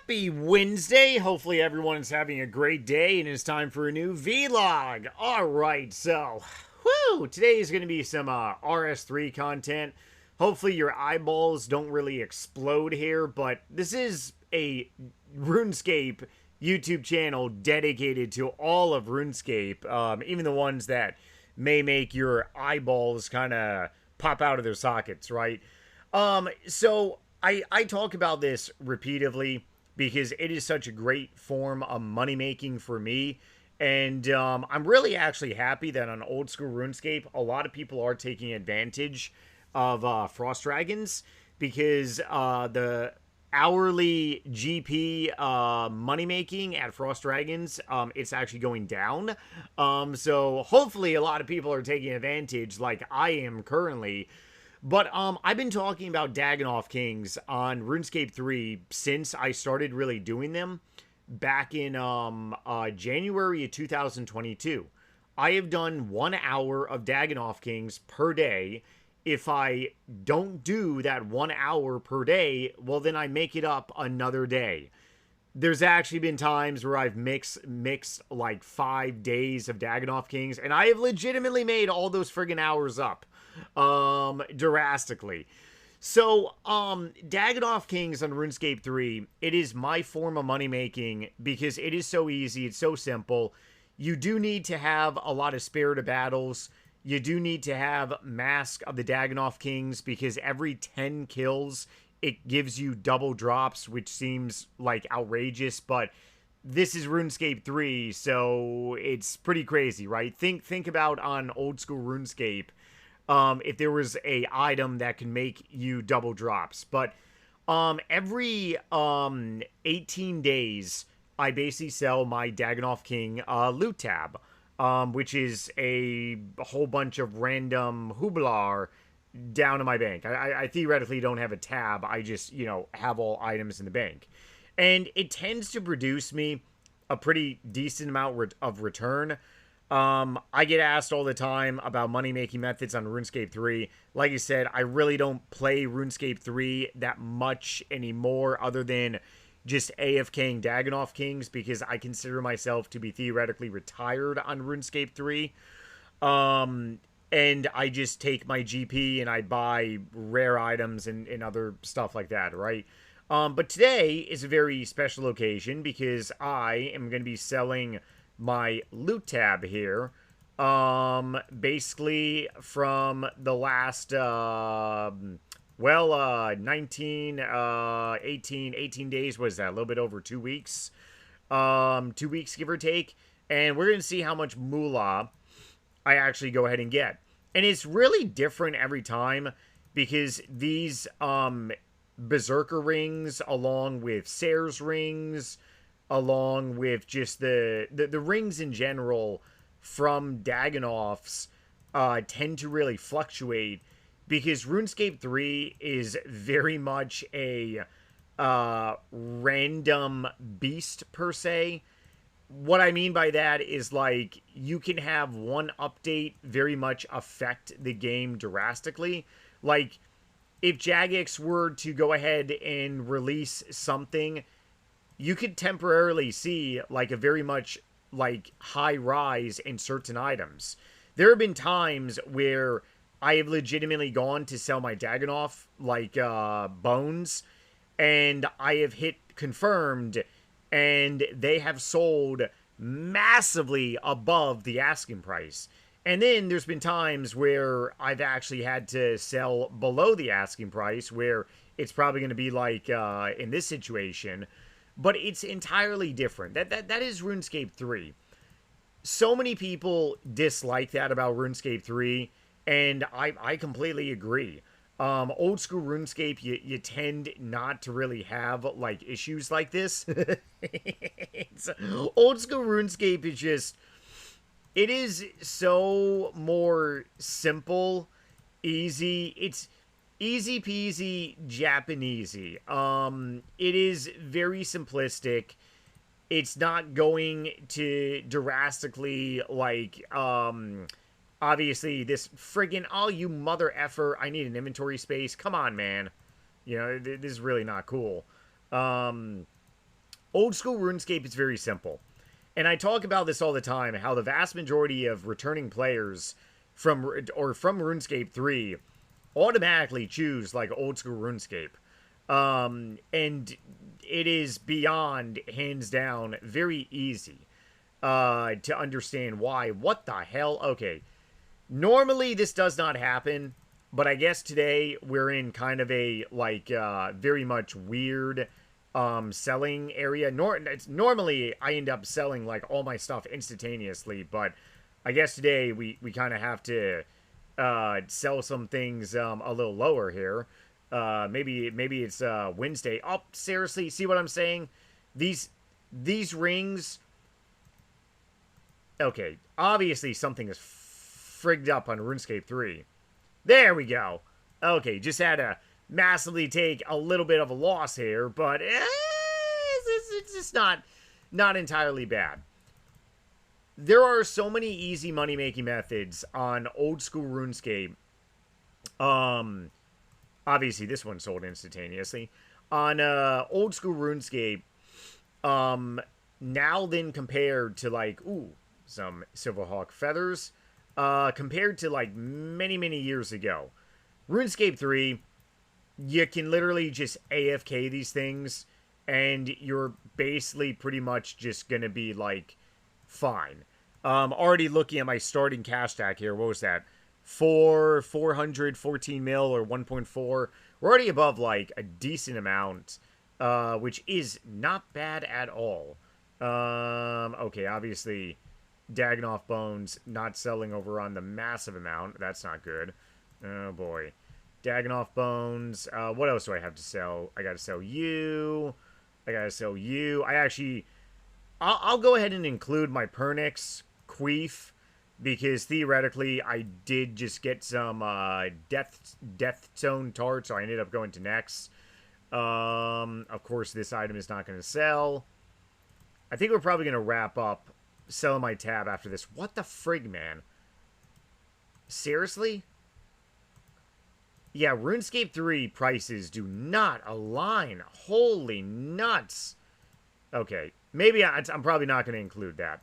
Happy Wednesday. Hopefully everyone's having a great day and it's time for a new vlog. Alright, so, today is going to be some RS3 content. Hopefully your eyeballs don't really explode here, but this is a RuneScape YouTube channel dedicated to all of RuneScape, even the ones that may make your eyeballs kind of pop out of their sockets, right? So I talk about this repeatedly because it is such a great form of money making for me. And I'm really actually happy that on old school RuneScape, a lot of people are taking advantage of Frost Dragons because the hourly GP money making at Frost Dragons, it's actually going down. So hopefully a lot of people are taking advantage like I am currently. But I've been talking about Dagannoth Kings on RuneScape 3 since I started really doing them back in January of 2022. I have done 1 hour of Dagannoth Kings per day. If I don't do that 1 hour per day, well, then I make it up another day. There's actually been times where I've mixed like 5 days of Dagannoth Kings, and I have legitimately made all those friggin' hours up drastically. So Dagannoth Kings on RuneScape 3, it is my form of money making because it is so easy, it's so simple. You do need to have a lot of Spirit of Battles. You do need to have Mask of the Dagannoth Kings because every 10 kills it gives you double drops, which seems like outrageous, but this is RuneScape 3, so it's pretty crazy, right? Think about on old school RuneScape, if there was a item that can make you double drops. But every 18 days, I basically sell my Dagannoth King loot tab, which is a whole bunch of random hooblar down in my bank. I theoretically don't have a tab. I just, have all items in the bank. And it tends to produce me a pretty decent amount of return. I get asked all the time about money-making methods on RuneScape 3. Like I said, I really don't play RuneScape 3 that much anymore other than just AFKing Dagannoth Kings because I consider myself to be theoretically retired on RuneScape 3. And I just take my GP and I buy rare items and other stuff like that, right? But today is a very special occasion because I am going to be selling my loot tab here. Basically from the last, 19, 18 days, was that? A little bit over 2 weeks. 2 weeks, give or take. And we're going to see how much moolah I actually go ahead and get. And it's really different every time because these Berserker rings, along with Sayers rings, along with just the rings in general from Dagannoths tend to really fluctuate because RuneScape 3 is very much a random beast per se. What I mean by that is, like, you can have one update very much affect the game drastically. Like, if Jagex were to go ahead and release something, you could temporarily see, like, a very much, like, high rise in certain items. There have been times where I have legitimately gone to sell my Dagannoth, like, bones, and I have hit confirmed, and they have sold massively above the asking price. And then there's been times where I've actually had to sell below the asking price, where it's probably going to be like in this situation. But it's entirely different. That is RuneScape 3. So many people dislike that about RuneScape 3, and I completely agree. Old school RuneScape, you tend not to really have, like, issues like this. Old school RuneScape is just, it is so more simple, easy. It's easy peasy Japanesey. It is very simplistic. It's not going to drastically, like, obviously, this friggin', oh, you mother effer, I need an inventory space. Come on, man. This is really not cool. Old school RuneScape is very simple. And I talk about this all the time, how the vast majority of returning players from RuneScape 3 automatically choose like old school RuneScape. And it is beyond, hands down, very easy to understand why. What the hell? Okay. Normally this does not happen, but I guess today we're in kind of a like very much weird selling area. Normally I end up selling like all my stuff instantaneously, but I guess today we kind of have to sell some things a little lower here. Maybe it's Wednesday. Oh, seriously, see what I'm saying? These rings. Okay, obviously something is frigged up on RuneScape 3. There we go. Okay, just had to massively take a little bit of a loss here, but it's just not entirely bad. There are so many easy money-making methods on old school RuneScape. Obviously this one sold instantaneously. On old school RuneScape, now then compared to like, ooh, some Silverhawk feathers, compared to like many years ago. RuneScape 3, you can literally just AFK these things, and you're basically pretty much just gonna be like fine. Already looking at my starting cash stack here. What was that? 414 mil or 1.4. We're already above like a decent amount, which is not bad at all. Okay, obviously Dagonoff Bones not selling over on the massive amount. That's not good. Oh boy. Dagonoff Bones. What else do I have to sell? I gotta sell you. I gotta sell you. I'll go ahead and include my Pernix Queef, because theoretically I did just get some Death Zone Tart, so I ended up going to next. Of course, this item is not going to sell. I think we're probably going to wrap up selling my tab after this. What the frig, man? Seriously? Yeah, RuneScape 3 prices do not align. Holy nuts. Okay, maybe I'm probably not going to include that.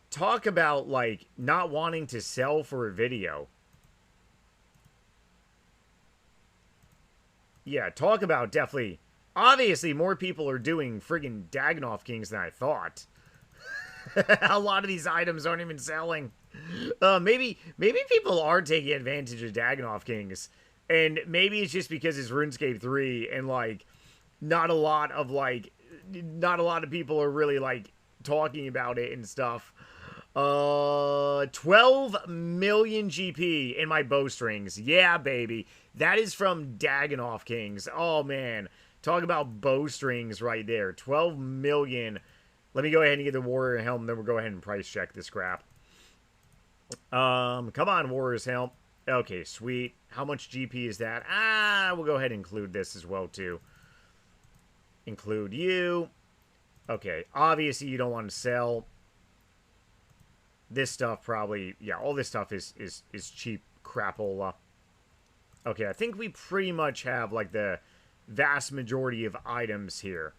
Talk about, like, not wanting to sell for a video. Yeah, talk about definitely... Obviously, more people are doing friggin' Dagonoff Kings than I thought. A lot of these items aren't even selling. Maybe people are taking advantage of Dagonoff Kings. And maybe it's just because it's RuneScape 3 and, like, not a lot of people are really, like, talking about it and stuff. 12 million GP in my bowstrings. Yeah, baby. That is from Dagonoff Kings. Oh, man. Talk about bowstrings right there. 12 million. Let me go ahead and get the Warrior Helm, then we'll go ahead and price check this crap. Come on, Warrior's Helm. Okay, sweet. How much GP is that? We'll go ahead and include this as well, too. Include you. Okay, obviously you don't want to sell. This stuff probably, yeah, all this stuff is cheap crapola. Okay, I think we pretty much have, like, the vast majority of items here.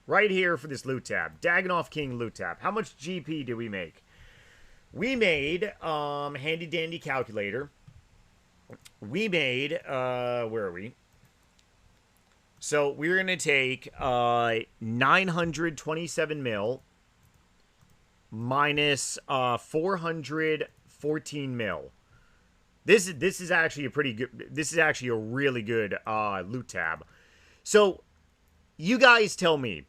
Right here for this loot tab. Dagonoff King loot tab. How much GP did we make? We made, handy dandy calculator. We made, where are we? So, we're going to take, 927 mil minus 414 mil. This is actually a pretty good. This is actually a really good loot tab. So, you guys tell me,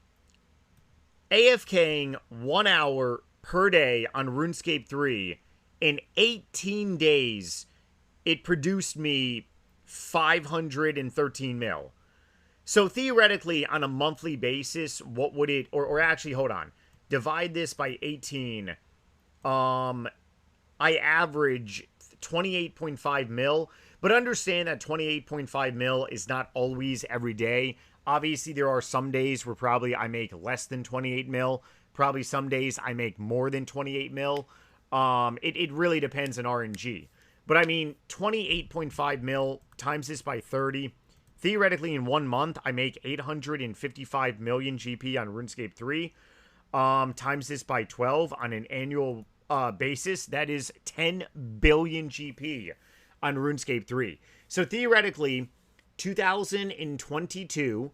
AFKing 1 hour per day on RuneScape 3 in 18 days, it produced me 513 mil. So theoretically, on a monthly basis, what would it? Or actually, hold on. Divide this by 18. I average 28.5 mil, but understand that 28.5 mil is not always every day. Obviously, there are some days where probably I make less than 28 mil. Probably some days I make more than 28 mil. It really depends on RNG. But I mean, 28.5 mil times this by 30, theoretically in 1 month, I make 855 million GP on RuneScape 3. Times this by 12 on an annual basis, that is 10 billion GP on RuneScape 3. So theoretically, 2022,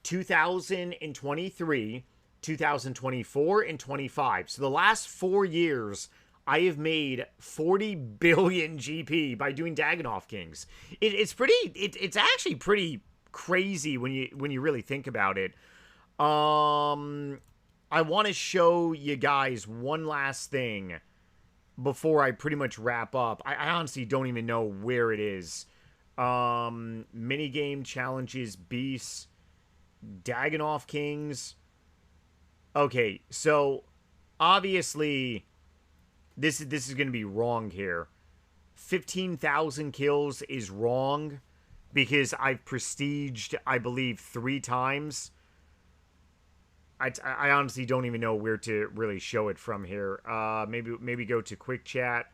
2023, 2024, and 25. So the last 4 years, I have made 40 billion GP by doing Dagannoth Kings. It's actually pretty crazy when you really think about it. I want to show you guys one last thing before I pretty much wrap up. I honestly don't even know where it is. Minigame challenges, beasts, Dagannoth Kings. Okay, so obviously this is going to be wrong here. 15,000 kills is wrong because I've prestiged, I believe, 3 times. I honestly don't even know where to really show it from here. Maybe go to quick chat.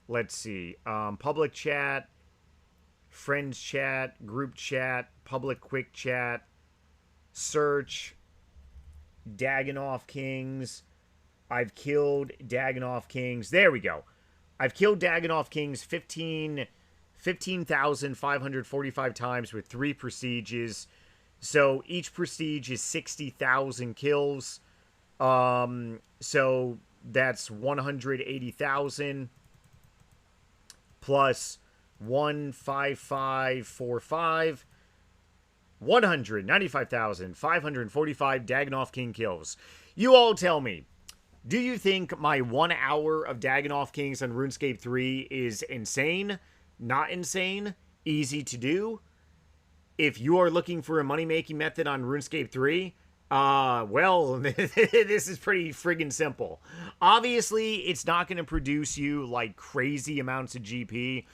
Let's see. Public chat, friends chat, group chat, public quick chat, search, Dagannoth Kings. I've killed Dagannoth Kings. There we go. I've killed Dagannoth Kings 15,545 times with 3 prestiges. So each prestige is 60,000 kills. So that's 180,000 plus 15545. 195,545 Dagannoth King kills. You all tell me, do you think my 1 hour of Dagannoth Kings on RuneScape 3 is insane? Not insane? Easy to do? If you are looking for a money-making method on RuneScape 3, well, this is pretty friggin' simple. Obviously, it's not going to produce you, like, crazy amounts of GP,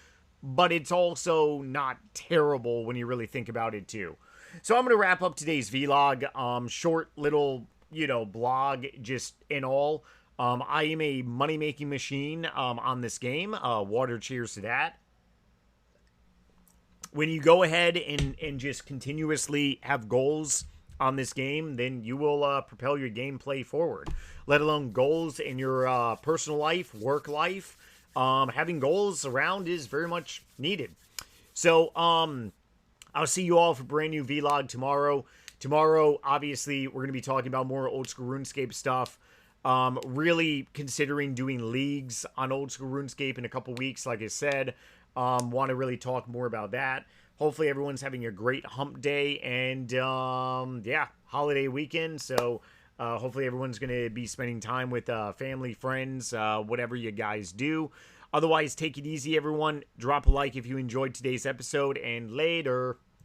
but it's also not terrible when you really think about it, too. So I'm going to wrap up today's vlog. Short little, blog just in all. I am a money-making machine on this game. Water cheers to that. When you go ahead and just continuously have goals on this game, then you will propel your gameplay forward. Let alone goals in your personal life, work life. Having goals around is very much needed. So, I'll see you all for a brand new vlog tomorrow. Tomorrow, obviously, we're going to be talking about more old school RuneScape stuff. Really considering doing leagues on old school RuneScape in a couple weeks, like I said. Want to really talk more about that. Hopefully everyone's having a great hump day and, yeah, holiday weekend. So, hopefully everyone's going to be spending time with family, friends, whatever you guys do. Otherwise, take it easy, everyone. Drop a like if you enjoyed today's episode, and later.